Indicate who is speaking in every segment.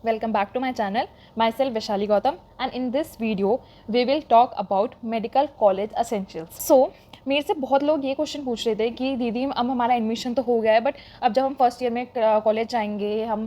Speaker 1: welcome back to my channel. Myself Vaishali Gautam, and in this video we will talk about medical college essentials. So मेरे से बहुत लोग ये question पूछ रहे थे कि दीदी अब हमारा एडमिशन तो हो गया है, बट अब जब हम फर्स्ट ईयर में कॉलेज जाएंगे, हम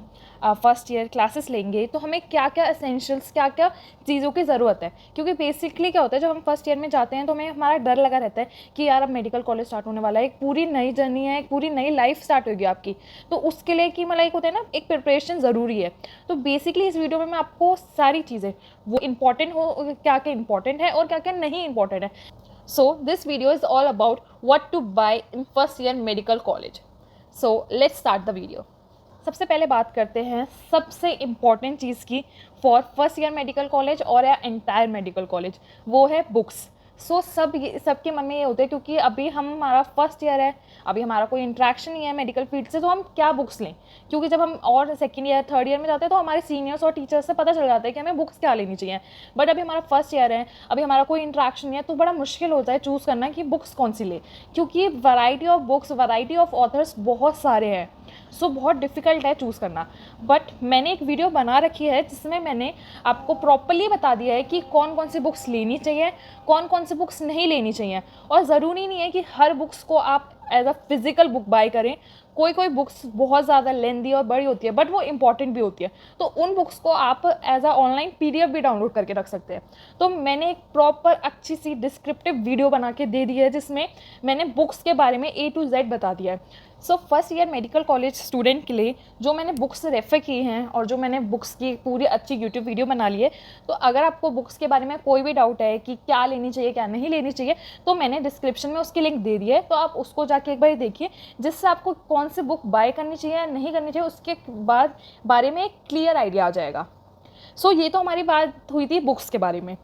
Speaker 1: फर्स्ट ईयर क्लासेस लेंगे, तो हमें क्या क्या एसेंशियल्स, क्या क्या चीज़ों की ज़रूरत है। क्योंकि बेसिकली क्या होता है, जब हम फर्स्ट ईयर में जाते हैं तो हमें हमारा डर लगा रहता है कि यार अब मेडिकल कॉलेज स्टार्ट होने वाला है, एक पूरी नई जर्नी है, एक पूरी नई लाइफ स्टार्ट होगी आपकी। तो उसके लिए कि मतलब एक होता है ना, एक प्रिपरेशन ज़रूरी है। तो बेसिकली इस वीडियो में मैं आपको सारी चीज़ें वो इंपॉर्टेंट हो, क्या क्या इंपॉर्टेंट है और क्या क्या नहीं इंपॉर्टेंट है। So this video is all about what to buy in first year medical college. So let's start the video. सबसे पहले बात करते हैं सबसे इम्पॉर्टेंट चीज़ की for first year medical college और या एंटायर मेडिकल कॉलेज, वो है बुक्स। सबके मन में ये होता है क्योंकि अभी हमारा फर्स्ट ईयर है, अभी हमारा कोई इंट्रैक्शन नहीं है मेडिकल फील्ड से, तो हम क्या बुक्स लें। क्योंकि जब हम और सेकेंड ईयर थर्ड ईयर में जाते हैं तो हमारे सीनियर्स और टीचर्स से पता चल जाता है कि हमें बुक्स क्या लेनी चाहिए। बट अभी हमारा फर्स्ट ईयर है, अभी हमारा कोई इंट्रैक्शन नहीं है, तो बड़ा मुश्किल होता है चूज़ करना कि बुक्स कौन सी ले, क्योंकि variety of books, variety of authors बहुत सारे हैं। सो बहुत डिफ़िकल्ट है चूज़ करना। बट मैंने एक वीडियो बना रखी है जिसमें मैंने आपको प्रॉपर्ली बता दिया है कि कौन कौन सी बुक्स लेनी चाहिए, कौन कौन सी बुक्स नहीं लेनी चाहिए। और ज़रूरी नहीं है कि हर बुक्स को आप as a physical book buy करें। कोई बुक्स बहुत ज़्यादा लेंदी और बड़ी होती है, बट वो इंपॉर्टेंट भी होती है, तो उन बुक्स को आप एज अ ऑनलाइन PDF भी डाउनलोड करके रख सकते हैं। तो मैंने एक प्रॉपर अच्छी सी डिस्क्रिप्टिव वीडियो बना के दे दी है जिसमें मैंने बुक्स के बारे में A to Z बता दिया है। So first year medical college student के लिए जो मैंने बुक्स रेफ़र की हैं और जो मैंने बुक्स की पूरी अच्छी यूट्यूब वीडियो बना ली है, तो अगर आपको बुक्स के बारे में कोई भी डाउट है कि क्या लेनी चाहिए क्या नहीं लेनी चाहिए, तो मैंने डिस्क्रिप्शन में उसकी लिंक दे दी है, तो आप उसको जाके एक बार देखिए, जिससे आपको कौन सी बुक बाय करनी चाहिए या नहीं करनी चाहिए उसके बाद बारे में एक क्लियर आइडिया आ जाएगा। सो ये तो हमारी बात हुई थी बुक्स के बारे में।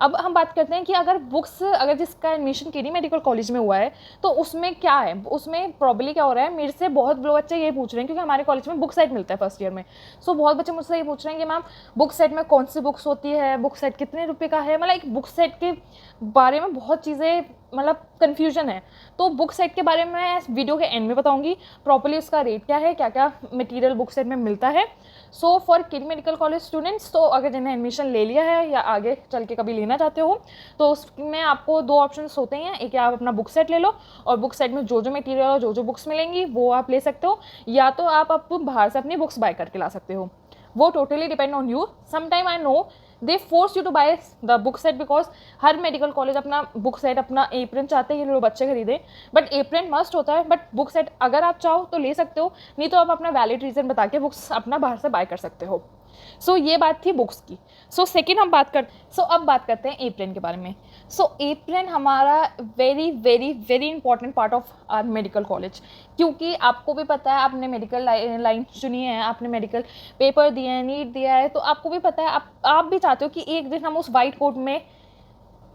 Speaker 1: अब हम बात करते हैं कि अगर जिसका एडमिशन केडी मेडिकल कॉलेज में हुआ है तो उसमें क्या है, उसमें प्रॉब्लली क्या हो रहा है। मेरे से बहुत बच्चे ये पूछ रहे हैं क्योंकि हमारे कॉलेज में बुक सेट मिलता है फर्स्ट ईयर में। सो बहुत बच्चे मुझसे ये पूछ रहे हैं कि मैम बुक सेट में कौन सी बुक्स होती है, बुक सेट कितने रुपये का है। मतलब एक बुक सेट के बारे में बहुत चीज़ें मतलब कन्फ्यूजन है। तो बुक सेट के बारे में मैं वीडियो के एंड में बताऊंगी प्रॉपर्ली उसका रेट क्या है, क्या क्या मटेरियल बुक सेट में मिलता है। So for KD medical college students, तो अगर जिन्हें एडमिशन ले लिया है या आगे चल के कभी लेना चाहते हो, तो उसमें आपको दो ऑप्शंस होते हैं। एक आप अपना बुक सेट ले लो और बुक सेट में जो जो मटेरियल और जो जो बुक्स मिलेंगी वो आप ले सकते हो, या तो आप बाहर से अपनी बुक्स बाय करके ला सकते हो। वो totally depend on you. Sometime I know they force you to buy the book set, because हर मेडिकल कॉलेज अपना बुक सेट, अपना एप्रन चाहते हैं ये लोग बच्चे खरीदें, बट एप्रन मस्ट होता है। बट बुक सेट अगर आप चाहो तो ले सकते हो, नहीं तो आप अपना वैलिड रीज़न बता के बुक्स अपना बाहर से बाय कर सकते हो। सो ये बात थी बुक्स की। अब बात करते हैं एप्रन के बारे में। एप्रन हमारा very very very important part of our medical college, क्योंकि आपको भी पता है, आपने मेडिकल लाइन चुनी है, आपने मेडिकल पेपर दिए हैं, नीट दिया है, तो आपको भी पता है, आप भी चाहते हो कि एक दिन हम उस वाइट कोट में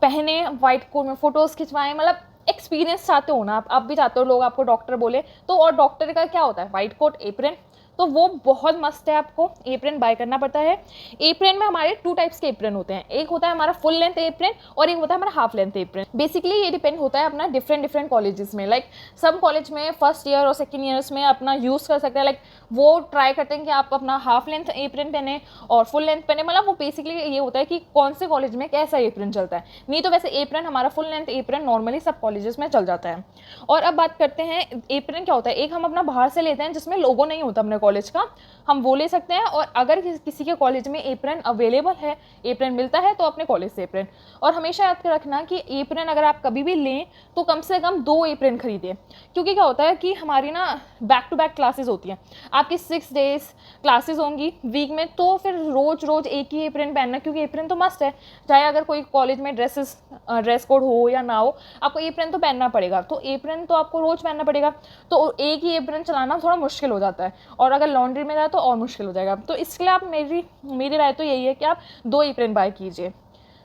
Speaker 1: पहने, वाइट कोट में फ़ोटोज़ खिंचवाएं। मतलब एक्सपीरियंस चाहते हो ना आप भी चाहते हो लोग आपको डॉक्टर बोले। तो और डॉक्टर का क्या होता है, वाइट कोट एप्रन, तो वो बहुत मस्त है। आपको एप्रन बाय करना पड़ता है। एप्रन में हमारे 2 टाइप्स के एप्रन होते हैं, एक होता है हमारा फुल लेंथ एप्रन और एक होता है हमारा हाफ लेंथ एप्रन। बेसिकली ये डिपेंड होता है अपना डिफरेंट कॉलेजेस में। लाइक सब कॉलेज में फर्स्ट ईयर और सेकेंड ईयर्स में अपना यूज़ कर सकते हैं। लाइक वो ट्राई करते हैं कि आप अपना हाफ लेंथ एप्रन पहने और फुल लेंथ पहने। मतलब वो बेसिकली ये होता है कि कौन से कॉलेज में कैसा एप्रन चलता है। नहीं तो वैसे एप्रन, हमारा फुल लेंथ एप्रन नॉर्मली सब कॉलेजेस में चल जाता है। और अब बात करते हैं एप्रन क्या होता है। एक हम अपना बाहर से लेते हैं जिसमें लोगो नहीं होता अपने कॉलेज का, हम वो ले सकते हैं। और अगर किसी के कॉलेज में एप्रन अवेलेबल है, एप्रन मिलता है, तो अपने कॉलेज से एप्रन। और हमेशा याद कर रखना कि एप्रन अगर आप कभी भी लें तो कम से कम 2 एप्रन खरीदें, क्योंकि क्या होता है कि हमारी ना बैक टू बैक क्लासेस होती हैं, आपकी 6 डेज क्लासेस होंगी वीक में, तो फिर रोज़ एक ही एप्रन पहनना, क्योंकि एप्रन तो मस्ट है। चाहे अगर कोई कॉलेज में ड्रेस कोड हो या ना हो, आपको एप्रन तो पहनना पड़ेगा। तो एप्रन तो आपको रोज़ पहनना पड़ेगा, तो एक ही एप्रन चलाना थोड़ा मुश्किल हो जाता है, और अगर लॉन्ड्री में जाए तो और मुश्किल हो जाएगा। तो इसलिए आप मेरी राय तो यही है कि आप 2 एप्रन बाय कीजिए।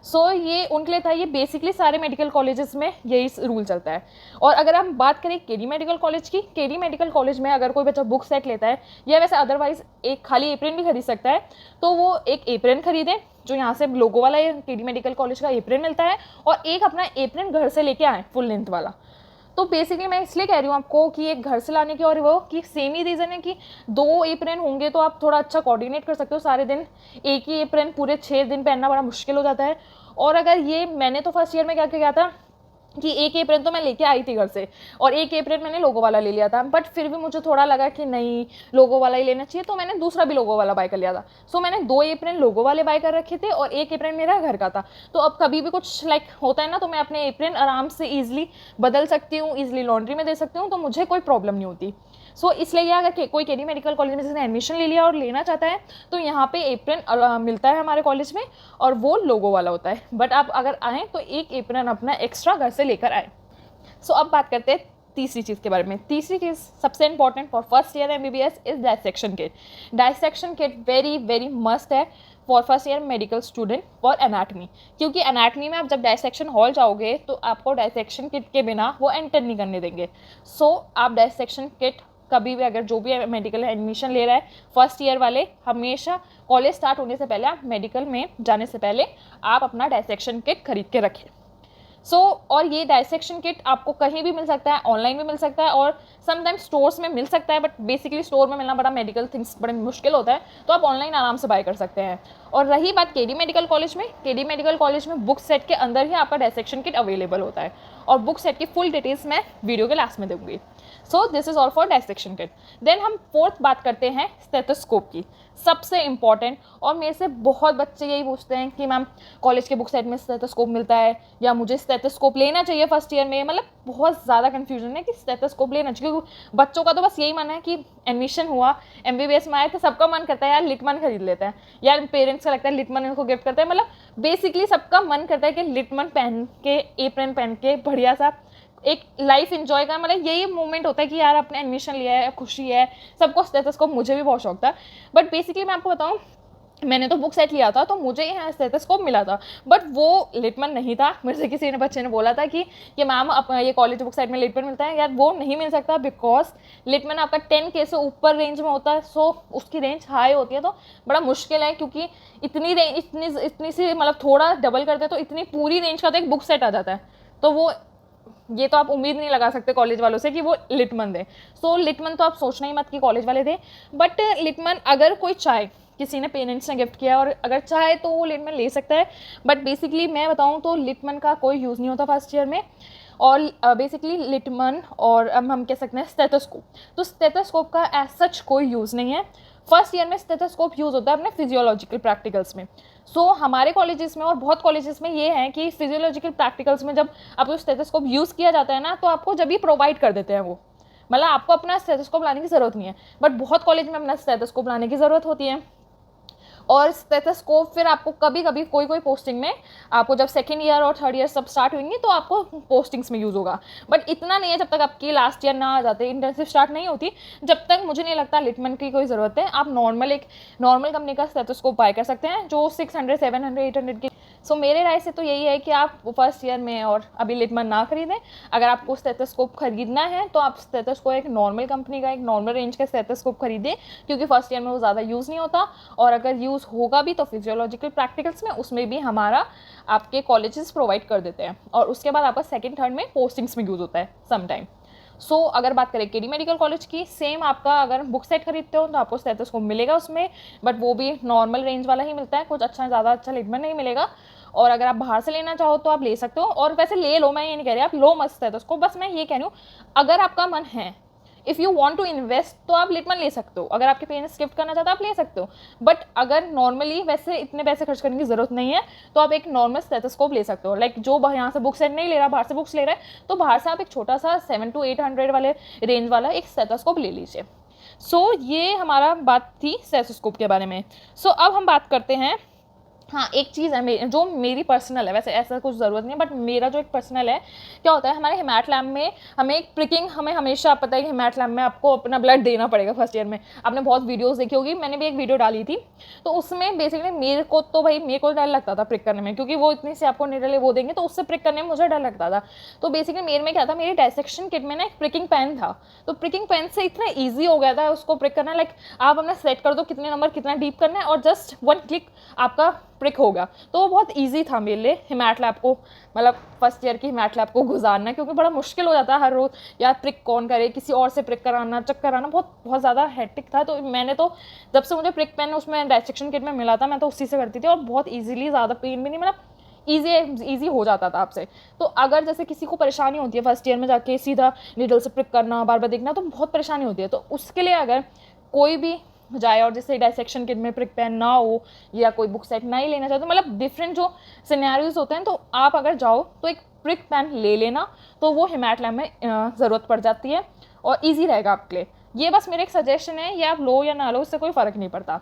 Speaker 1: ये उनके लिए था। ये बेसिकली सारे मेडिकल कॉलेजेस में यही रूल चलता है। और अगर हम बात करें केडी मेडिकल कॉलेज की, केडी मेडिकल कॉलेज में अगर कोई बच्चा बुक सेट लेता है या वैसे अदरवाइज एक खाली एप्रन भी खरीद सकता है, तो वो एक एप्रन खरीदें जो यहाँ से लोगो वाला केडी मेडिकल कॉलेज का एप्रन मिलता है, और एक अपना एप्रन घर से लेके आए फुल लेंथ वाला। तो बेसिकली मैं इसलिए कह रही हूँ आपको कि एक घर से लाने की और वो कि सेम ही रीज़न है कि 2 एप्रन होंगे तो आप थोड़ा अच्छा कोऑर्डिनेट कर सकते हो सारे दिन। एक ही एप्रन पूरे 6 दिन पहनना बड़ा मुश्किल हो जाता है। और अगर ये मैंने तो फर्स्ट ईयर में क्या किया था कि एक एप्रन तो मैं लेके आई थी घर से और एक एप्रन मैंने लोगो वाला ले लिया था, बट फिर भी मुझे थोड़ा लगा कि नहीं लोगो वाला ही लेना चाहिए, तो मैंने दूसरा भी लोगो वाला बाय कर लिया था। सो मैंने 2 एप्रन लोगो वाले बाय कर रखे थे और एक एप्रन मेरा घर का था। तो अब कभी भी कुछ लाइक होता है ना, तो मैं अपने एप्रन आराम से ईजिली बदल सकती हूँ, ईजिली लॉन्ड्री में दे सकती हूँ, तो मुझे कोई प्रॉब्लम नहीं होती। सो इसलिए अगर कोई केडी मेडिकल कॉलेज में जिसने एडमिशन ले लिया और लेना चाहता है तो यहाँ पे एप्रन मिलता है हमारे कॉलेज में और वो लोगो वाला होता है। बट आप अगर आएँ तो एक एप्रन अपना एक्स्ट्रा घर से लेकर आए। सो अब बात करते हैं तीसरी चीज़ के बारे में। तीसरी चीज़ सबसे important for first year MBBS is dissection kit. Dissection kit very very must है for first year medical student for anatomy, क्योंकि एनाटमी में आप जब डायसेक्शन हॉल जाओगे तो आपको डायसेक्शन किट के बिना वो एंटर नहीं करने देंगे। सो आप डायसेक्शन किट कभी भी अगर जो भी मेडिकल एडमिशन ले रहा है फर्स्ट ईयर वाले, हमेशा कॉलेज स्टार्ट होने से पहले आप मेडिकल में जाने से पहले आप अपना डायसेक्शन किट खरीद के रखें। और ये डायसेक्शन किट आपको कहीं भी मिल सकता है, ऑनलाइन भी मिल सकता है और समटाइम्स स्टोर्स में मिल सकता है, बट बेसिकली स्टोर में मिलना बड़ा मेडिकल थिंग्स बड़े मुश्किल होता है, तो आप ऑनलाइन आराम से बाय कर सकते हैं। और रही बात केडी मेडिकल कॉलेज में, केडी मेडिकल कॉलेज में बुक सेट के अंदर ही आपका डायसेक्शन किट अवेलेबल होता है और बुक सेट की फुल डिटेल्स मैं वीडियो के लास्ट में दूंगी। So this is all for dissection kit. Then हम फोर्थ बात करते हैं स्टेथोस्कोप की, सबसे इंपॉर्टेंट। और मेरे से बहुत बच्चे यही पूछते हैं कि मैम कॉलेज के बुक सेट में स्टेथोस्कोप मिलता है या मुझे स्टेथोस्कोप लेना चाहिए फर्स्ट ईयर में। मतलब बहुत ज़्यादा कन्फ्यूजन है कि स्टेथोस्कोप लेना चाहिए, क्योंकि बच्चों का तो बस यही मन है कि एडमिशन हुआ MBBS में आए तो सबका मन करता है यार लिटमन खरीद लेते हैं, यार पेरेंट्स का लगता है लिटमन इनको गिफ्ट करते हैं। मतलब बेसिकली सबका मन करता है कि लिटमन पहन के, एप्रन पहन के बढ़िया सा एक लाइफ एंजॉय का, मतलब यही मोमेंट होता है कि यार अपने एडमिशन लिया है, खुशी है, सबको स्टेथोस्कोप, मुझे भी बहुत शौक था। बट बेसिकली मैं आपको बताऊं, मैंने तो बुक सेट लिया था तो मुझे यहाँ स्टेथोस्कोप मिला था, बट वो लिटमन नहीं था। मेरे से किसी ने बच्चे ने बोला था कि मैम ये कॉलेज बुक सेट में लिटमन मिलता है, यार वो नहीं मिल सकता, बिकॉज लिटमन आपका 10K से ऊपर रेंज में होता है। सो उसकी रेंज हाई होती है, तो बड़ा मुश्किल है, क्योंकि इतनी रेंज इतनी सी मतलब थोड़ा डबल करते तो इतनी पूरी रेंज का तो एक बुक सेट आ जाता है। तो वो ये तो आप उम्मीद नहीं लगा सकते कॉलेज वालों से कि वो लिटमन दे। सो लिटमन तो आप सोचना ही मत कि कॉलेज वाले दे, बट लिटमन अगर कोई चाहे, किसी ने पेरेंट्स ने गिफ्ट किया और अगर चाहे तो वो लिटमन ले सकता है। बट बेसिकली मैं बताऊं तो लिटमन का कोई यूज़ नहीं होता फर्स्ट ईयर में। और बेसिकली लिटमन और हम कह सकते हैं स्टेथोस्कोप, तो स्टेथोस्कोप का एज सच कोई यूज़ नहीं है। फर्स्ट ईयर में स्टेथोस्कोप यूज़ होता है अपने फिजियोलॉजिकल प्रैक्टिकल्स में। हमारे कॉलेजेस में और बहुत कॉलेजेस में ये है कि फिजियोलॉजिकल प्रैक्टिकल्स में जब आपको स्टेथोस्कोप यूज़ किया जाता है ना, तो आपको जब भी प्रोवाइड कर देते हैं वो, मतलब आपको अपना स्टेथोस्कोप लाने की ज़रूरत नहीं है। बट बहुत कॉलेज में अपना स्टेथोस्कोप लाने की ज़रूरत होती है। और स्टेथोस्कोप फिर आपको कभी कभी कोई पोस्टिंग में आपको जब सेकेंड ईयर और थर्ड ईयर सब स्टार्ट होंगे तो आपको पोस्टिंग्स में यूज़ होगा, बट इतना नहीं है जब तक आपकी लास्ट ईयर ना आ जाते, इंटर्नशिप स्टार्ट नहीं होती, जब तक मुझे नहीं लगता लिटमन की कोई ज़रूरत है। आप एक नॉर्मल कंपनी का स्टेथोस्कोप बाय कर सकते हैं जो 600, 700, 800 की। मेरे राय से तो यही है कि आप फर्स्ट ईयर में और अभी लिटमन ना खरीदें। अगर आपको स्टेथोस्कोप खरीदना है तो आप स्टेथोस्कोप एक नॉर्मल कंपनी का, एक नॉर्मल रेंज का स्टेथोस्कोप खरीदें, क्योंकि फर्स्ट ईयर में वो ज़्यादा यूज़ नहीं होता। और अगर यूज़ होगा भी तो फिजियोलॉजिकल प्रैक्टिकल्स में, उसमें भी हमारा आपके कॉलेजेस प्रोवाइड कर देते हैं। और उसके बाद आपका सेकेंड थर्ड में पोस्टिंग्स में यूज़ होता है समटाइम। अगर बात करें केडी मेडिकल कॉलेज की, सेम आपका अगर बुक सेट खरीदते हो तो आपको स्टेथोस्कोप मिलेगा उसमें, बट वो भी नॉर्मल रेंज वाला ही मिलता है, कुछ अच्छा ज़्यादा अच्छा लिटमन नहीं मिलेगा। और अगर आप बाहर से लेना चाहो तो आप ले सकते हो, और वैसे ले लो, मैं ये नहीं कह रही आप लो मत स्टेथोस्कोप, बस मैं ये कह रही हूँ अगर आपका मन है, if you want to invest तो आप लिटमन ले सकते हो। अगर आपके पेरेंट्स गिफ्ट करना चाहते हो आप ले सकते हो, बट अगर नॉर्मली वैसे इतने पैसे खर्च करने की ज़रूरत नहीं है तो आप एक नॉर्मल स्टेथोस्कोप ले सकते हो। लाइक जो यहाँ से बुक सेट नहीं ले रहा, बाहर से बुक्स ले रहा है, तो बाहर से आप एक छोटा सा 700 to 800 वाले रेंज वाला एक स्टेथोस्कोप ले लीजिए। ये हमारा बात थी स्टेथोस्कोप के बारे में। अब हम बात करते हैं, हाँ एक चीज़ है जो मेरी पर्सनल है, वैसे ऐसा कुछ ज़रूरत नहीं है, बट मेरा जो एक पर्सनल है, क्या होता है हमारे हेमैट लैब में हमें एक प्रिकिंग, हमें हमेशा पता है कि हेमैट लैब में आपको अपना ब्लड देना पड़ेगा फर्स्ट ईयर में। आपने बहुत वीडियोस देखी होगी, मैंने भी एक वीडियो डाली थी, तो उसमें बेसिकली मेरे को डर लगता था प्रिक करने में, क्योंकि वो इतनी से आपको निडले वो देंगे तो उससे प्रिक करने में मुझे डर लगता था। तो बेसिकली मेरे में क्या था, मेरी डायसेक्शन किट में ना एक प्रिकिंग पेन था, तो प्रिकिंग पेन से इतना ईजी हो गया था उसको प्रिक करना। लाइक आप अपना सेट कर दो कितने नंबर कितना डीप करना है और जस्ट 1 क्लिक आपका प्रिक हो गया। तो वो बहुत ईजी था मेरे लिए हिमैट लैब को, मतलब फर्स्ट ईयर की हिमैट लैब को गुजारना, क्योंकि बड़ा मुश्किल हो जाता है हर रोज़ यार प्रिक कौन करे, किसी और से प्रिक कराना, चेक कराना, बहुत ज़्यादा हेक्टिक था। तो मैंने तो जब से मुझे प्रिक पेन उसमें डायसेक्शन किट में मिला था, मैं तो उसी से करती थी और बहुत ईजिली, ज़्यादा पेन भी नहीं, मतलब ईजी हो जाता था आपसे। तो अगर जैसे किसी को परेशानी होती है फर्स्ट ईयर में जाके सीधा नीडल से प्रिक करना, बार बार देखना, तो बहुत परेशानी होती है। तो उसके लिए अगर कोई भी जाए और जैसे डायसेक्शन किट में प्रिक पेन ना हो या कोई बुक सेट नहीं लेना चाहते, मतलब डिफरेंट जो सिनेरियोज होते हैं, तो आप अगर जाओ तो एक प्रिक पेन ले लेना, तो वो हिमैट लैब में ज़रूरत पड़ जाती है और ईजी रहेगा आपके लिए। ये बस मेरा एक सजेशन है, ये आप लो या ना लो, उससे कोई फ़र्क नहीं पड़ता।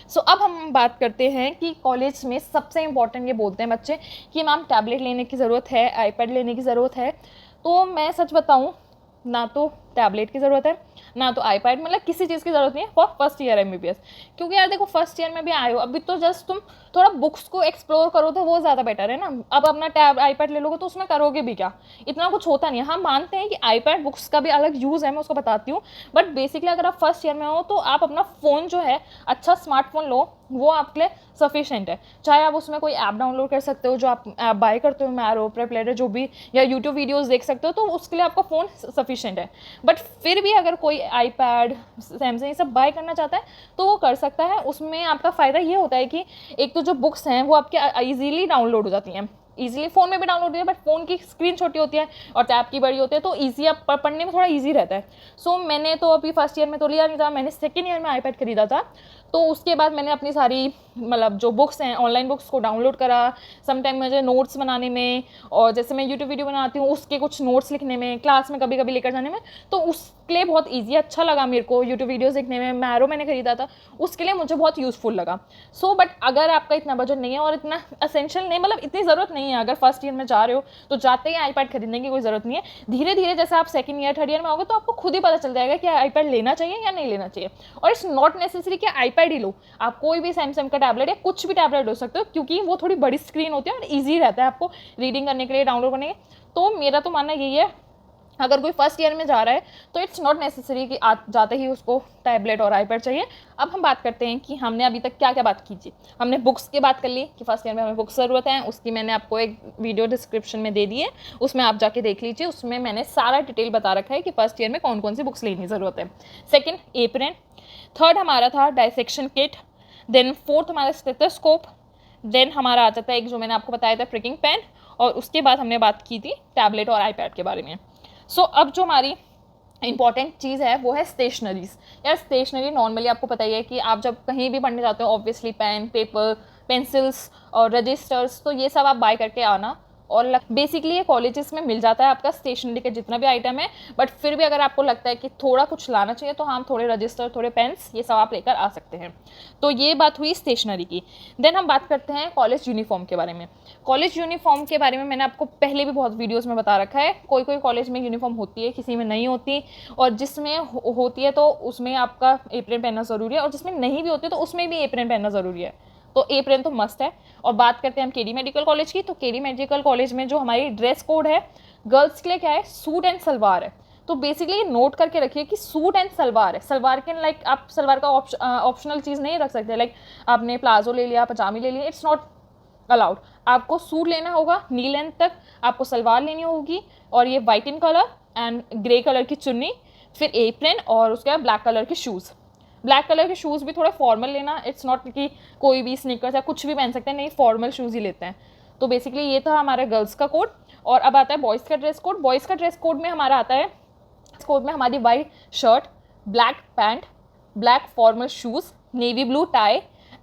Speaker 1: सो अब हम बात करते हैं कि कॉलेज में सबसे इम्पॉर्टेंट ये बोलते हैं बच्चे कि मैम टैबलेट लेने की ज़रूरत है, आईपैड लेने की ज़रूरत है। तो मैं सच बताऊँ, ना तो टैबलेट की ज़रूरत है, ना तो आईपैड, मतलब किसी चीज़ की ज़रूरत नहीं है फॉर फर्स्ट ईयर एमबीबीएस। क्योंकि यार देखो, फर्स्ट ईयर में भी आए हो, अभी तो जस्ट तुम थोड़ा बुक्स को एक्सप्लोर करो तो वो ज़्यादा बेटर है ना। अब अपना टैब आईपैड ले लोगे तो उसमें करोगे भी क्या, इतना कुछ होता नहीं है। हम मानते हैं कि आईपैड बुक्स का भी अलग यूज़ है, मैं उसको बताती हूँ, बट बेसिकली अगर आप फर्स्ट ईयर में हो तो आप अपना फ़ोन जो है, अच्छा स्मार्टफोन लो, वो आपके लिए सफिशेंट है। चाहे आप उसमें कोई ऐप डाउनलोड कर सकते हो जो आप ऐप बाय करते हो, मैरो, प्रेपलेटर, जो भी, या यूट्यूब वीडियोस देख सकते हो, तो उसके लिए आपका फ़ोन सफिशेंट है। बट फिर भी अगर कोई आईपैड, सैमसंग, ये सब बाय करना चाहता है तो वो कर सकता है। उसमें आपका फ़ायदा ये होता है कि एक तो जो बुक्स हैं वो आपके ईजीली डाउनलोड हो जाती हैं, ईजिली फ़ोन में भी डाउनलोड होती है, बट फ़ोन की स्क्रीन छोटी होती है और टैब की बड़ी होती है, तो ईजी आप पढ़ने में थोड़ा ईजी रहता है। सो मैंने तो अभी फर्स्ट ईयर में तो लिया नहीं था, मैंने सेकेंड ईयर में आईपैड खरीदा था। तो उसके बाद मैंने अपनी सारी, मतलब जो बुक्स हैं, ऑनलाइन बुक्स को डाउनलोड करा। समटाइम मुझे नोट्स बनाने में, और जैसे मैं यूट्यूब वीडियो बनाती हूँ उसके कुछ नोट्स लिखने में, क्लास में कभी कभी लेकर जाने में, तो उसके लिए बहुत ईजी, अच्छा लगा मेरे को यूट्यूब वीडियोज़ देखने में। मैरो मैंने खरीदा था, उसके लिए मुझे बहुत यूज़फुल लगा। सो बट अगर आपका इतना बजट नहीं है और इतना असेंशियल नहीं, मतलब इतनी ज़रूरत नहीं है, अगर फर्स्ट ईयर में जा रहे हो तो जाते ही आईपैड खरीदने की कोई ज़रूरत नहीं है। धीरे धीरे जैसे आप सेकंड ईयर, थर्ड ईयर में आओगे तो आपको खुद ही पता चल जाएगा कि आईपैड लेना चाहिए या नहीं लेना चाहिए। और इट्स नॉट नेसेसरी कि आईपैड ही लो, आप कोई भी सैमसंग का टैबलेट या कुछ भी टैबलेट ले सकते हो, क्योंकि वो थोड़ी बड़ी स्क्रीन होती है और ईजी रहता है आपको रीडिंग करने के लिए, डाउनलोड करने के। तो मेरा तो मानना यही है, अगर कोई फर्स्ट ईयर में जा रहा है तो इट्स नॉट नेसेसरी कि जाते ही उसको टैबलेट और आईपैड चाहिए। अब हम बात करते हैं कि हमने अभी तक क्या क्या बात की थी। हमने बुक्स की बात कर ली कि फर्स्ट ईयर में हमें बुक्स ज़रूरत है, उसकी मैंने आपको एक वीडियो डिस्क्रिप्शन में दे दी है, उसमें आप जाके देख लीजिए, उसमें मैंने सारा डिटेल बता रखा है कि फर्स्ट ईयर में कौन कौन सी बुक्स लेने की ज़रूरत है। Second, apron. थर्ड हमारा था डायसेक्शन किट। देन फोर्थ हमारा स्टेथोस्कोप। देन हमारा आ जाता है एक जो मैंने आपको बताया था, प्रिकिंग पेन। और उसके बाद हमने बात की थी टैबलेट और आईपैड के बारे में। सो अब जो हमारी इंपॉर्टेंट चीज़ है वो है स्टेशनरीज। यार स्टेशनरी नॉर्मली आपको पता ही है कि आप जब कहीं भी पढ़ने जाते हो, ऑब्वियसली पेन, पेपर, पेंसिल्स और रजिस्टर्स, तो ये सब आप बाय करके आना। और बेसिकली ये कॉलेजेस में मिल जाता है आपका स्टेशनरी का जितना भी आइटम है, बट फिर भी अगर आपको लगता है कि थोड़ा कुछ लाना चाहिए तो हाँ, थोड़े रजिस्टर, थोड़े पेन्स, ये सब आप लेकर आ सकते हैं। तो ये बात हुई स्टेशनरी की। देन हम बात करते हैं कॉलेज यूनिफॉर्म के बारे में। कॉलेज यूनिफॉर्म के बारे में मैंने आपको पहले भी बहुत वीडियोज़ में बता रखा है। कोई कोई कॉलेज में यूनिफॉर्म होती है, किसी में नहीं होती, और जिसमें होती है तो उसमें आपका एप्रन पहनना ज़रूरी है, और जिसमें नहीं भी होती है तो उसमें भी एप्रन पहनना ज़रूरी है। तो एप्रन तो मस्ट है। और बात करते हैं हम केडी मेडिकल कॉलेज की, तो केडी मेडिकल कॉलेज में जो हमारी ड्रेस कोड है, गर्ल्स के लिए क्या है, सूट एंड सलवार है। तो बेसिकली नोट करके रखिए कि सूट एंड सलवार है। सलवार के लाइक आप सलवार का ऑप्शनल चीज़ नहीं रख सकते, लाइक आपने प्लाजो ले लिया, पजामी ले लिया, इट्स नॉट अलाउड। आपको सूट लेना होगा नी लेंथ तक, आपको सलवार लेनी होगी, और ये white in colour and grey colour की चुन्नी, फिर एप्रन, और उसके बाद ब्लैक कलर के शूज़। ब्लैक कलर के शूज़ भी थोड़ा फॉर्मल लेना, इट्स नॉट कि कोई भी स्नीकर्स या कुछ भी पहन सकते हैं, नहीं, फॉर्मल शूज़ ही लेते हैं। तो बेसिकली ये था हमारा गर्ल्स का कोड। और अब आता है बॉयज़ का ड्रेस कोड। बॉयज़ का ड्रेस कोड में हमारा आता है, इस कोड में हमारी white shirt, black pant, black formal shoes, navy blue tie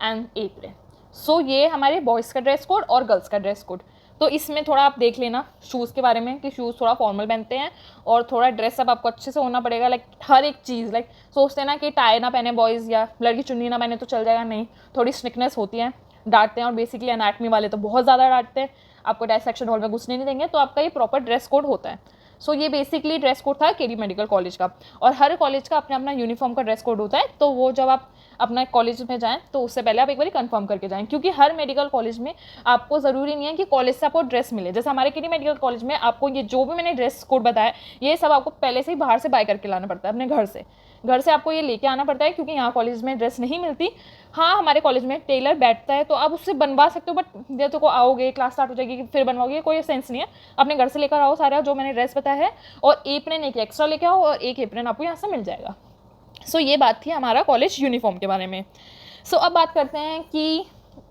Speaker 1: and apron. So ये हमारे बॉयज़ का ड्रेस कोड और गर्ल्स का ड्रेस कोड। तो इसमें थोड़ा आप देख लेना शूज़ के बारे में कि शूज़ थोड़ा फॉर्मल पहनते हैं, और थोड़ा ड्रेसअप आपको अच्छे से होना पड़ेगा। लाइक हर एक चीज़, लाइक सोचते हैं ना कि टाई ना पहने बॉयज़ या लड़की चुन्नी ना पहने तो चल जाएगा, नहीं, थोड़ी स्ट्रिक्टनेस होती है, डांटते हैं। और बेसिकली एनाटमी वाले तो बहुत ज़्यादा डांटते हैं, आपको डायसेक्शन हॉल में घुसने नहीं देंगे। तो आपका ये प्रॉपर ड्रेस कोड होता है। सो ये बेसिकली ड्रेस कोड था केडी मेडिकल कॉलेज का। और हर कॉलेज का अपना अपना यूनिफॉर्म का ड्रेस कोड होता है। तो वो जब आप अपना कॉलेज में जाएँ तो उससे पहले आप एक बार कंफर्म करके जाएँ, क्योंकि हर मेडिकल कॉलेज में आपको ज़रूरी नहीं है कि कॉलेज से आपको ड्रेस मिले। जैसे हमारे किसी मेडिकल कॉलेज में आपको ये जो भी मैंने ड्रेस कोड बताया, ये सब आपको पहले से ही बाहर से बाय करके लाना पड़ता है अपने घर से आपको ये लेके आना पड़ता है, क्योंकि यहाँ कॉलेज में ड्रेस नहीं मिलती। हाँ, हमारे कॉलेज में टेलर बैठता है तो आप उससे बनवा सकते हो, बट जब तो आओगे, क्लास स्टार्ट हो जाएगी, फिर बनवाओगे, कोई सेंस नहीं है। अपने घर से लेकर आओ सारा जो मैंने ड्रेस बताया है, और एप्रन एक एक्स्ट्रा लेके आओ, और एक एप्रन आपको यहाँ से मिल जाएगा। सो ये बात थी हमारा कॉलेज यूनिफॉर्म के बारे में। सो अब बात करते हैं कि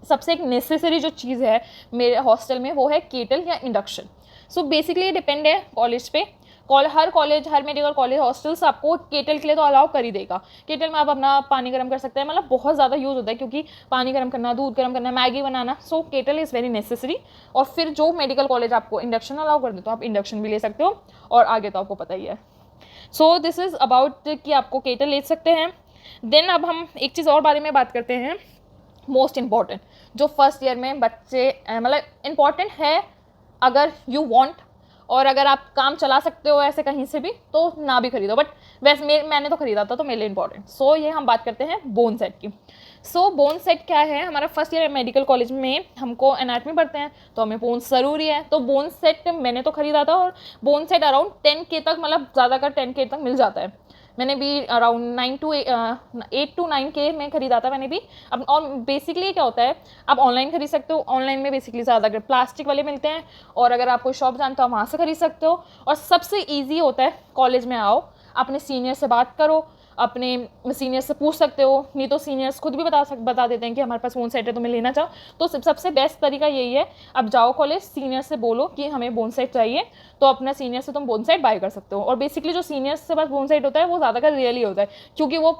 Speaker 1: सबसे एक नेसेसरी जो चीज़ है मेरे हॉस्टल में, वो है केटल या इंडक्शन। सो बेसिकली डिपेंड है कॉलेज पे। हर कॉलेज, हर मेडिकल कॉलेज हॉस्टल्स आपको केटल के लिए तो अलाउ कर ही देगा। केटल में आप अपना पानी गर्म कर सकते हैं, मतलब बहुत ज़्यादा यूज़ होता है, क्योंकि पानी गर्म करना, दूध गर्म करना, Maggi banana, so kettle is very necessary. और फिर जो मेडिकल कॉलेज आपको इंडक्शन अलाउ कर दे तो आप इंडक्शन भी ले सकते हो, और आगे तो आपको पता ही है। सो दिस इज़ अबाउट कि आपको केटल ले सकते हैं। देन अब हम एक चीज़ और बारे में बात करते हैं, मोस्ट इम्पॉर्टेंट, जो फर्स्ट ईयर में बच्चे मतलब इम्पॉर्टेंट है अगर यू वांट, और अगर आप काम चला सकते हो ऐसे कहीं से भी तो ना भी खरीदो, बट वैसे मैंने तो खरीदा था तो मेरे लिए इंपॉर्टेंट। सो ये हम बात करते हैं बोन सेट की। सो बोन सेट क्या है, हमारा फर्स्ट ईयर मेडिकल कॉलेज में हमको एनाटमी पढ़ते हैं तो हमें बोन्स ज़रूरी है। तो बोन सेट मैंने तो खरीदा था, और बोन सेट अराउंड 10K तक, मतलब ज़्यादातर 10K तक मिल जाता है। मैंने भी अराउंड 8 to 9K में खरीदा था मैंने भी। अब और बेसिकली क्या होता है, आप ऑनलाइन खरीद सकते हो। ऑनलाइन में बेसिकली ज़्यादा प्लास्टिक वाले मिलते हैं, और अगर आप कोई शॉप जानते हो वहाँ से खरीद सकते हो। और सबसे ईजी होता है, कॉलेज में आओ, अपने सीनियर से बात करो, अपने सीनियर से पूछ सकते हो, नहीं तो सीनियर्स खुद भी बता देते हैं कि हमारे पास बोन सेट है तुम्हें लेना चाहो। तो सबसे बेस्ट तरीका यही है, अब जाओ कॉलेज, सीनियर से बोलो कि हमें बोन सेट चाहिए, तो अपना सीनियर से तुम बोन सेट बाय कर सकते हो। और बेसिकली जो सीनियर्स से पास बोन सेट होता है वो ज़्यादातर रियली होता है, क्योंकि वो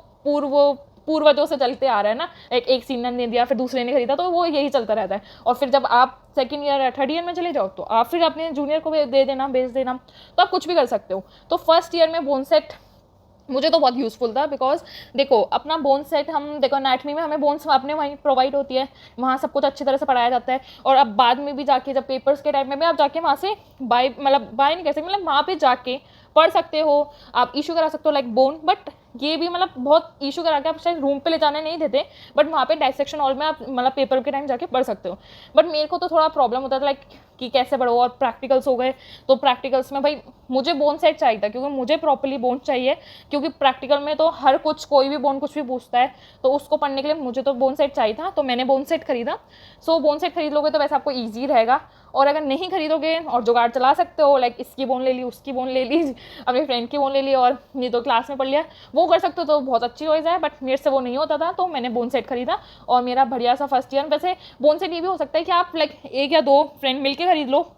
Speaker 1: पूर्वजों से चलते आ रहा है ना। एक सीनियर ने दिया, फिर दूसरे ने खरीदा, तो वो यही चलता रहता है। और फिर जब आप सेकंड ईयर या थर्ड ईयर में चले जाओ तो आप फिर अपने जूनियर को दे देना, बेच देना, तो आप कुछ भी कर सकते हो। तो फर्स्ट ईयर में बोन सेट मुझे तो बहुत यूज़फुल था, बिकॉज देखो अपना बोन सेट, हम देखो एनाटमी में हमें बोन्स अपने वहीं प्रोवाइड होती है, वहाँ सब कुछ अच्छी तरह से पढ़ाया जाता है। और अब बाद में भी जाके, जब पेपर्स के टाइम में भी आप जाके वहाँ से बाय नहीं कह सकते, मतलब वहाँ पे जाके पढ़ सकते हो, आप इशू करा सकते हो लाइक बोन। बट ये भी मतलब बहुत इशू करा के आप शायद रूम पे ले जाने नहीं देते, बट वहाँ पे डायसेक्शन हॉल में आप मतलब पेपर के टाइम जाके पढ़ सकते हो। बट मेरे को तो थोड़ा प्रॉब्लम होता था लाइक कि कैसे पढ़ो, और प्रैक्टिकल्स हो गए, तो प्रैक्टिकल्स में भाई मुझे बोन सेट चाहिए था, क्योंकि मुझे प्रॉपर्ली बोन चाहिए, क्योंकि प्रैक्टिकल में तो हर कुछ, कोई भी बोन कुछ भी पूछता है, तो उसको पढ़ने के लिए मुझे तो बोन सेट चाहिए था, तो मैंने बोन सेट खरीदा। सो बोन सेट खरीद लोगे तो वैसे आपको ईजी रहेगा। और अगर नहीं खरीदोगे और जुगाड़ चला सकते हो, लाइक इसकी बोन ले ली, उसकी बोन ले ली, अपने फ्रेंड की बोन ले ली, और नहीं तो क्लास में पढ़ लिया, वो कर सकते हो, तो बहुत अच्छी चॉइस है। बट मेरे से वो नहीं होता था, तो मैंने बोन सेट खरीदा, और मेरा बढ़िया सा फर्स्ट ईयर। वैसे बोन सेट ये भी हो सकता है कि आप लाइक 1 या 2 फ्रेंड मिलके खरीद लो,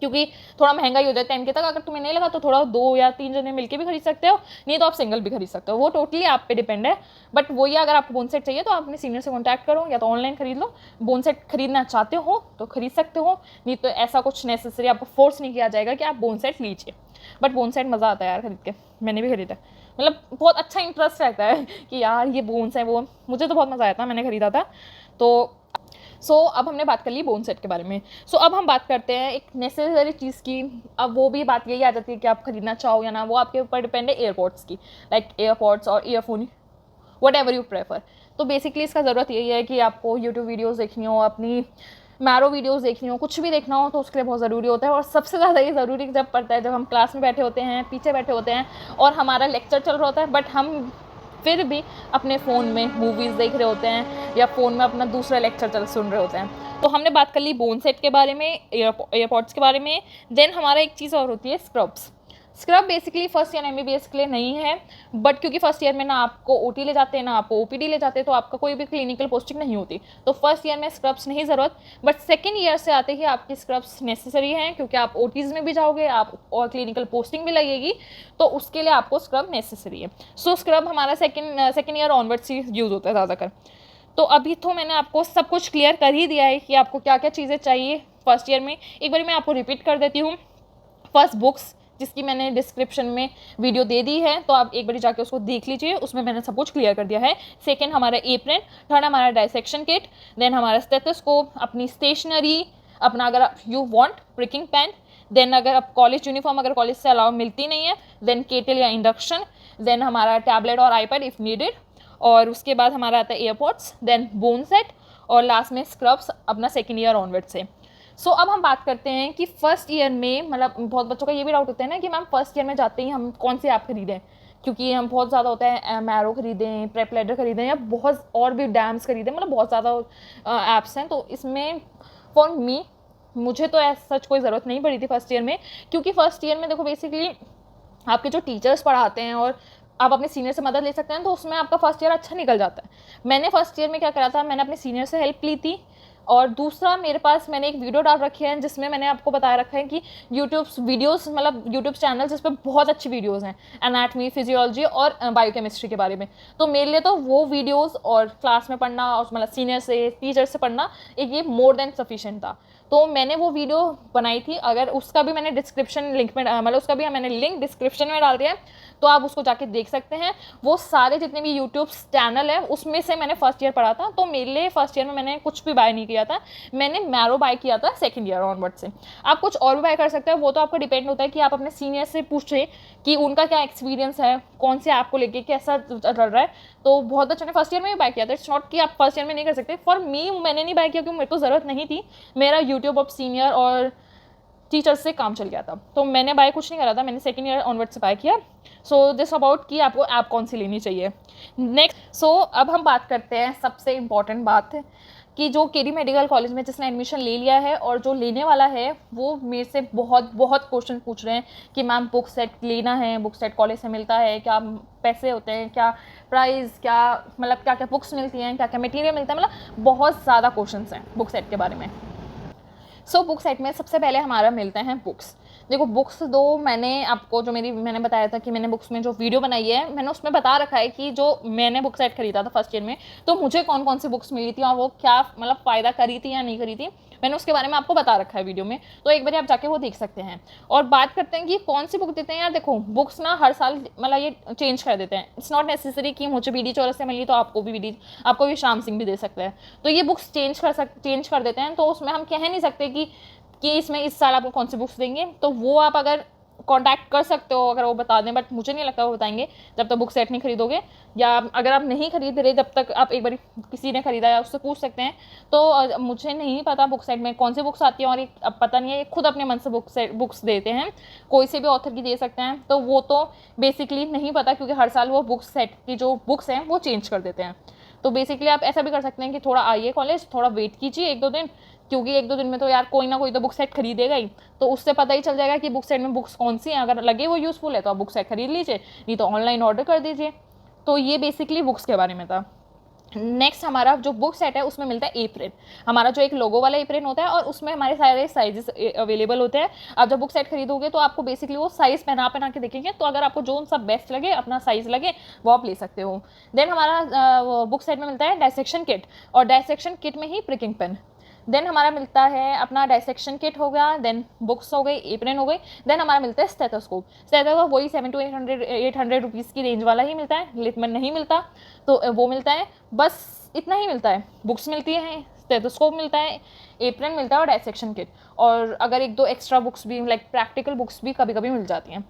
Speaker 1: क्योंकि थोड़ा महंगा ही हो जाए 10K तक। अगर तुम्हें नहीं लगा तो थोड़ा 2 या 3 जने मिलके भी खरीद सकते हो, नहीं तो आप सिंगल भी खरीद सकते हो, वो टोटली आप पे डिपेंड है। बट वही, अगर आपको बोन सेट चाहिए तो आप अपने सीनियर से कॉन्टैक्ट करो, या तो ऑनलाइन खरीद लो। बोन सेट खरीदना चाहते हो तो खरीद सकते हो, नहीं तो ऐसा कुछ नेसेसरी आपको फोर्स नहीं किया जाएगा कि आप बोन सेट लीजिए। बट बोन सेट मज़ा आता है यार खरीद के, मैंने भी खरीदा, मतलब बहुत अच्छा इंटरेस्ट रहता है कि यार ये बोन्स हैं, वो मुझे तो बहुत मज़ा आया था, मैंने खरीदा था। तो अब हमने बात कर ली बोन सेट के बारे में। अब हम बात करते हैं एक नेसेसरी चीज़ की। अब वो भी बात यही आ जाती है कि आप खरीदना चाहो या ना, वो आपके ऊपर डिपेंड है एयरपॉड्स की, लाइक एयरपॉड्स और earphone, what ever you prefer. तो बेसिकली इसका ज़रूरत यही है कि आपको यूट्यूब वीडियोज़ देखनी हो, अपनी मैरो वीडियोस देखनी हो, कुछ भी देखना हो, तो उसके लिए बहुत ज़रूरी होता है। और सबसे ज़्यादा ये ज़रूरी जब पड़ता है जब हम क्लास में बैठे होते हैं, पीछे बैठे होते हैं, और हमारा लेक्चर चल रहा होता है, बट हम फिर भी अपने फ़ोन में मूवीज़ देख रहे होते हैं, या फ़ोन में अपना दूसरा लेक्चर सुन रहे होते हैं। तो हमने बात कर ली बोन सेट के बारे में, एयरपॉड्स के बारे में। देन हमारा एक चीज़ और होती है scrubs. Scrub basically first year MBBS के लिए नहीं है, बट क्योंकि फर्स्ट ईयर में ना आपको OT ले जाते हैं, ना आपको OPD ले जाते हैं, तो आपका कोई भी क्लिनिकल पोस्टिंग नहीं होती, तो फर्स्ट ईयर में स्क्रब्स नहीं ज़रूरत। बट सेकेंड ईयर से आते ही आपकी स्क्रब्स नेसेसरी हैं, क्योंकि आप OTs में भी जाओगे, आप और क्लिनिकल पोस्टिंग भी लगेगी, तो उसके लिए आपको स्क्रब नेसेसरी है। सो स्क्रब हमारा सेकेंड ईयर ऑनवर्ड्स ही यूज़ होता है ज़्यादातर। तो अभी तो मैंने आपको सब कुछ क्लियर कर ही दिया है कि आपको क्या क्या चीज़ें चाहिए फर्स्ट ईयर में। एक बार मैं आपको रिपीट कर देती हूँ। फर्स्ट बुक्स, जिसकी मैंने डिस्क्रिप्शन में वीडियो दे दी है, तो आप एक बार जाके उसको देख लीजिए, उसमें मैंने सब कुछ क्लियर कर दिया है। सेकेंड हमारा एप्रन, थर्ड हमारा डायसेक्शन किट, देन हमारा स्टेथोस्कोप, अपनी स्टेशनरी, अपना अगर you want pricking pen, then अगर आप कॉलेज यूनिफॉर्म अगर कॉलेज से अलाउ मिलती नहीं है, देन केटल या इंडक्शन, देन हमारा टैबलेट और आईपैड इफ़ नीडेड, और उसके बाद हमारा आता है एयरपॉड्स, देन बोन सेट, और लास्ट में स्क्रब्स अपना सेकेंड ईयर ऑनवर्ड से। सो अब हम बात करते हैं कि फर्स्ट ईयर में, मतलब बहुत बच्चों का ये भी डाउट होता है ना कि मैम फर्स्ट ईयर में जाते ही हम कौन सी ऐप खरीदें, क्योंकि हम बहुत ज़्यादा होता है मैरो खरीदें, प्रेप लेडर खरीदें, या बहुत और भी डैम्स खरीदें, मतलब बहुत ज़्यादा ऐप्स हैं। तो इसमें फॉर मी, मुझे तो ऐसा सच कोई ज़रूरत नहीं पड़ी थी फर्स्ट ईयर में, क्योंकि फर्स्ट ईयर में देखो बेसिकली आपके जो टीचर्स पढ़ाते हैं और आप अपने सीनियर से मदद ले सकते हैं, तो उसमें आपका फर्स्ट ईयर अच्छा निकल जाता है। मैंने फर्स्ट ईयर में क्या करा था, मैंने अपने सीनियर से हेल्प ली थी, और दूसरा मेरे पास मैंने एक वीडियो डाल रखी है जिसमें मैंने आपको बताया रखा है कि यूट्यूब वीडियोस, मतलब यूट्यूब चैनल जिस पर बहुत अच्छी वीडियोस हैं एनाटमी, फिजियोलॉजी और बायोकेमिस्ट्री के बारे में। तो मेरे लिए तो वो वीडियोस और क्लास में पढ़ना और मतलब सीनियर से, टीचर से पढ़ना, एक ये मोर देन सफिशिएंट था। तो मैंने वो वीडियो बनाई थी, अगर उसका भी मैंने डिस्क्रिप्शन लिंक में, मतलब उसका भी मैंने लिंक डिस्क्रिप्शन में डाल दिया है, तो आप उसको जाके देख सकते हैं। वो सारे जितने भी यूट्यूब चैनल है उसमें से मैंने फर्स्ट ईयर पढ़ा था। तो मेरे लिए फर्स्ट ईयर में मैंने कुछ भी बाय नहीं किया था, मैंने मैरो बाय किया था सेकंड ईयर ऑनवर्ड से। आप कुछ और भी बाय कर सकते हैं, वो तो आपका डिपेंड होता है कि आप अपने सीनियर से पूछें कि उनका क्या एक्सपीरियंस है, कौन से ऐप को लेके कैसा चल रहा है। तो बहुत बच्चों ने फर्स्ट ईयर में भी बाय किया था, इट्स नॉट कि आप फर्स्ट ईयर में नहीं कर सकते। फॉर मी, मैंने नहीं बाय किया क्योंकि मेरे को ज़रूरत नहीं थी, मेरा यूट्यूब ऑफ सीनियर और टीचर्स से काम चल गया था। तो मैंने बाय कुछ नहीं करा था, मैंने सेकेंड ईयर ऑनवर्ड से बाय किया। सो दिस अबाउट कि आपको ऐप कौन सी लेनी चाहिए। नेक्स्ट, सो अब हम बात करते हैं सबसे इम्पॉर्टेंट बात कि जो केडी मेडिकल कॉलेज में जिसने एडमिशन ले लिया है और जो लेने वाला है, वो मेरे से बहुत बहुत क्वेश्चन पूछ रहे हैं कि मैम बुक सेट लेना है, बुक सेट कॉलेज से मिलता है क्या, पैसे होते हैं क्या, प्राइस क्या, मतलब क्या क्या बुक्स मिलती हैं, क्या क्या मटेरियल मिलता है, मतलब बहुत ज़्यादा क्वेश्चंस हैं बुक सेट के बारे में। सो बुक सेट में सबसे पहले हमारा मिलते हैं बुक्स। देखो बुक्स दो, मैंने आपको जो मैंने बताया था कि मैंने बुक्स में जो वीडियो बनाई है, मैंने उसमें बता रखा है कि जो मैंने बुक सेट खरीदा था फर्स्ट ईयर में, तो मुझे कौन कौन सी बुक्स मिली थी और वो क्या मतलब फ़ायदा करी थी या नहीं करी थी, मैंने उसके बारे में आपको बता रखा है वीडियो में। तो एक बार आप जाके वो देख सकते हैं। और बात करते हैं कि कौन सी बुक देते हैं। यार देखो, बुक्स ना हर साल मतलब ये चेंज कर देते हैं। इट्स नॉट नेसेसरी कि मुझे BD चौरस से मिली तो आपको भी श्याम सिंह भी दे सकते हैं। तो ये बुक्स चेंज कर देते हैं, तो उसमें हम कह नहीं सकते कि इसमें इस साल आपको कौन सी बुक्स देंगे। तो वो आप अगर कांटेक्ट कर सकते हो अगर वो बता दें, बट मुझे नहीं लगता वो बताएंगे जब तक बुक सेट नहीं खरीदोगे, या अगर आप नहीं खरीद रहे जब तक आप एक बार किसी ने खरीदा या उससे पूछ सकते हैं। तो मुझे नहीं पता बुक सेट में कौन सी बुक्स आती हैं, और अब पता नहीं है, ये खुद अपने मन से बुक्स देते हैं, कोई से भी ऑथर की दे सकते हैं। तो वो तो बेसिकली नहीं पता, क्योंकि हर साल वो बुक सेट की जो बुक्स हैं वो चेंज कर देते हैं। तो बेसिकली आप ऐसा भी कर सकते हैं कि थोड़ा आइए कॉलेज, थोड़ा वेट कीजिए 1-2 दिन, क्योंकि 1-2 दिन में तो यार कोई ना कोई तो बुक सेट खरीदेगा ही, तो उससे पता ही चल जाएगा कि बुक सेट में बुक्स कौन सी हैं। अगर लगे वो यूज़फुल है तो आप बुक सेट खरीद लीजिए, नहीं तो ऑनलाइन ऑर्डर कर दीजिए। तो ये बेसिकली बुक्स के बारे में था। नेक्स्ट हमारा जो बुक सेट है उसमें मिलता है एप्रन। हमारा जो एक लोगो वाला एप्रन होता है और उसमें हमारे सारे साइजेस अवेलेबल होते हैं। आप जब बुक सेट खरीदोगे तो आपको बेसिकली वो साइज़ पहना के देखेंगे, तो अगर आपको जो सा बेस्ट लगे, अपना साइज़ लगे, वो आप ले सकते हो। देन हमारा बुक सेट में मिलता है डायसेक्शन किट, और डायसेक्शन किट में ही प्रिकिंग पेन। देन हमारा मिलता है अपना डायसेक्शन किट हो गया, देन बुक्स हो गई, एप्रन हो गई। देन हमारा मिलता है स्टेथोस्कोप। स्टेथोस्कोप वही 700 to 800 रुपीज़ की रेंज वाला ही मिलता है, लिटमन नहीं मिलता, तो वो मिलता है, बस इतना ही मिलता है। बुक्स मिलती हैं, स्टेथोस्कोप मिलता है, एप्रन मिलता है और डायसेक्शन किट। और अगर 1-2 एक्स्ट्रा बुक्स भी, लाइक प्रैक्टिकल बुक्स भी कभी कभी मिल जाती हैं।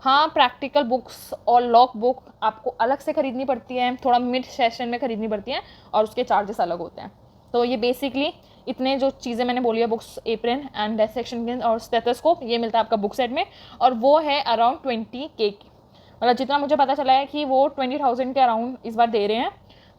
Speaker 1: हाँ, प्रैक्टिकल बुक्स और लॉक बुक आपको अलग से खरीदनी पड़ती है, थोड़ा मिड सेशन में खरीदनी पड़ती हैं, और उसके चार्जेस अलग होते हैं। तो ये बेसिकली इतने जो चीज़ें मैंने बोली है, books, apron and dissection kit और स्टेथोस्कोप, ये मिलता है आपका बुक सेट में, और वो है अराउंड 20K की। मतलब जितना मुझे पता चला है कि वो 20,000 के अराउंड इस बार दे रहे हैं।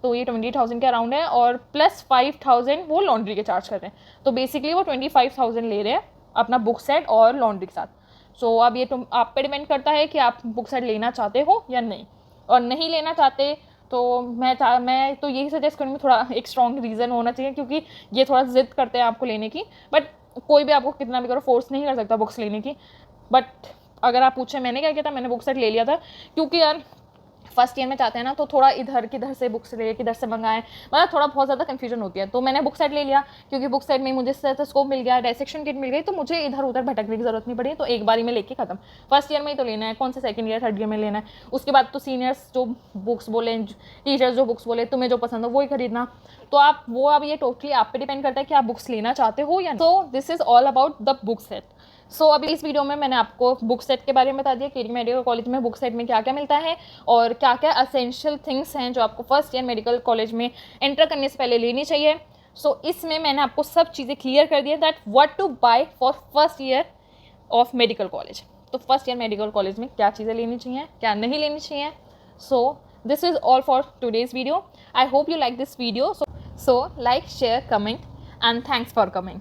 Speaker 1: तो ये 20,000 के अराउंड है, और प्लस 5,000 वो लॉन्ड्री के चार्ज कर रहे हैं। तो बेसिकली वो 25,000 ले रहे हैं अपना बुक सेट और लॉन्ड्री के साथ। सो अब ये तो आप पे डिपेंड करता है कि आप बुक सेट लेना चाहते हो या नहीं, और नहीं लेना चाहते तो मैं तो यही सजेस्ट करूँगी, थोड़ा एक स्ट्रॉन्ग रीज़न होना चाहिए, क्योंकि ये थोड़ा ज़िद करते हैं आपको लेने की। बट कोई भी आपको कितना भी करो फोर्स नहीं कर सकता बुक्स लेने की। बट अगर आप पूछें मैंने क्या किया था, मैंने बुक सेट ले लिया था, क्योंकि यार फर्स्ट ईयर में चाहते हैं ना, तो थोड़ा इधर किधर से बुक्स ले, किधर से मंगाएं, मतलब थोड़ा बहुत ज़्यादा कन्फ्यूजन होती है। तो मैंने बुक सेट ले लिया, क्योंकि बुक सेट में मुझे स्टेथोस्कोप मिल गया, डायसेक्शन किट मिल गई, तो मुझे इधर उधर भटकने की जरूरत नहीं पड़ी। तो एक बारी में लेके खत्म। फर्स्ट ईयर में ही तो लेना है, कौन से सेकंड ईयर थर्ड ईयर में लेना है। उसके बाद तो सीनियर्स जो बुक्स बोले, टीचर्स जो बुक्स बोले, तुम्हें जो पसंद हो वही खरीदना। तो आप वो, अब ये टोटली आप पे डिपेंड करता है कि आप बुक्स लेना चाहते हो या नहीं। So this is all about the book set. So अभी इस वीडियो में मैंने आपको बुक सेट के बारे में बता दिया, केडी मेडिकल कॉलेज में बुक सेट में क्या क्या मिलता है और क्या क्या असेंशियल थिंग्स हैं जो आपको फर्स्ट ईयर मेडिकल कॉलेज में एंटर करने से पहले लेनी चाहिए। सो इसमें मैंने आपको सब चीज़ें क्लियर कर दी है that what to buy for first year of medical college. तो फर्स्ट ईयर मेडिकल कॉलेज में क्या चीज़ें लेनी चाहिए, क्या नहीं लेनी चाहिए। So this is all for today's video. I hope you like this video. So like, share, comment and thanks for coming.